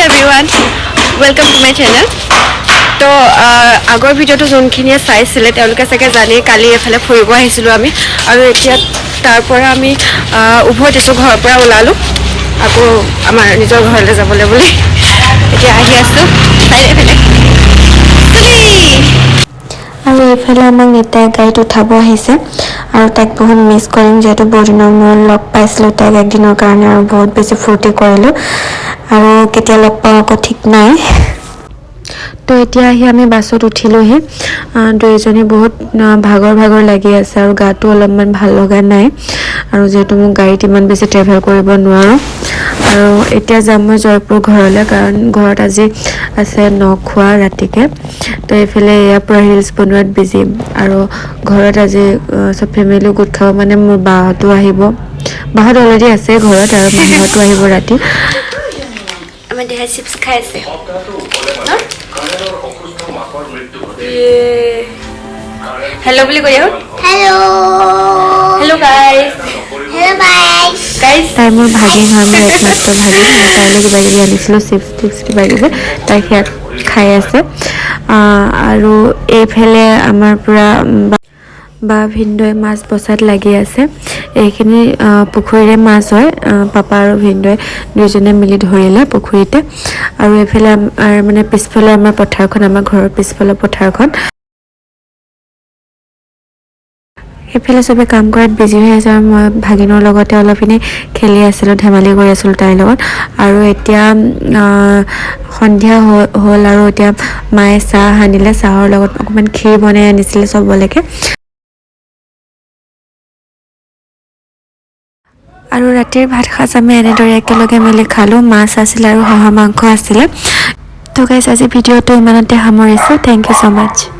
everyone, welcome to my channel. তো আগৰ ভিডিঅ'টো যোনখিনিয়ে চাইছিলে তেওঁলোকে চাগে জানে কালি এফালে ফুৰিব আহিছিলোঁ আমি আৰু এতিয়া তাৰ পৰা আমি উভয় দিছোঁ ঘৰৰ পৰা ওলালোঁ আকৌ আমাৰ নিজৰ ঘৰলৈ যাবলৈ বুলি এতিয়া আহি আছোঁ চাইফালে আৰু এইফালে আমাক নিতাই গাড়ীত উঠাব আহিছে আৰু তাইক বহুত মিছ কৰিম যিহেতু বহুত দিনৰ মূৰত লগ পাইছিলোঁ তাইক একদিনৰ কাৰণে আৰু বহুত বেছি ফূৰ্তি কৰিলোঁ আৰু কেতিয়া লগ পাওঁ আকৌ ঠিক নাই তো এতিয়া আহি আমি বাছত উঠিলোহি দুইজনী বহুত ভাগৰ লাগি আছে আৰু গাটো অলপমান ভাল লগা নাই আৰু যেহেতু মোক গাড়ীত ইমান বেছি ট্ৰেভেল কৰিব নোৱাৰোঁ আৰু এতিয়া যাম মই জয়পুৰ ঘৰলৈ কাৰণ ঘৰত আজি আছে নখোৱা ৰাতিকে তো এইফালে ইয়াৰ পৰা ৰিলছ বনোৱাত বিজি আৰু ঘৰত আজি চব ফেমিলি গোট খাব মানে মোৰ বাহঁতো আহিব বাহঁত অলৰেডি আছে ঘৰত আৰু মাহঁতো আহিব ৰাতি আমাৰ দেহাই চিপছ খাই আছে হেল্ল' বুলি কৈ আহোঁ হেল্ল' গাইজ তাই মোৰ ভাগিন হয় মোৰ একমাত্ৰ ভাগিন মই তাইলৈ কিবা কিবি আনিছিলোঁ চিপছ টিপছ কিবা কিবি তাই সেয়া খাই আছে আৰু এইফালে আমাৰ পৰা বা ভিনদৈ মাছ বচাত লাগি আছে এইখিনি পুখুৰীৰে মাছ হয় পাপা আৰু ভিনদৈ দুইজনে মিলি ধৰিলে পুখুৰীতে আৰু এইফালে আমাৰ মানে পিছফালে আমাৰ পথাৰখন আমাৰ ঘৰৰ পিছফালে পথাৰখন সেইফালে চবে কাম কৰাত বিজি হৈ আছে আৰু মই ভাগিনৰ লগতে অলপ এনেই খেলি আছিলোঁ ধেমালি কৰি আছিলোঁ তাইৰ লগত আৰু এতিয়া সন্ধিয়া হ'ল আৰু এতিয়া মায়ে চাহ আনিলে চাহৰ লগত অকণমান ক্ষীৰ বনাই আনিছিলে চবলৈকে আৰু ৰাতিৰ ভাত সাজ আমি এনেদৰে একেলগে মিলি খালোঁ মাছ আছিলে আৰু হাঁহৰ মাংস আছিলে তো গাইজ আজি ভিডিঅ'টো ইমানতে সামৰিছোঁ থেংক ইউ ছ' মাছ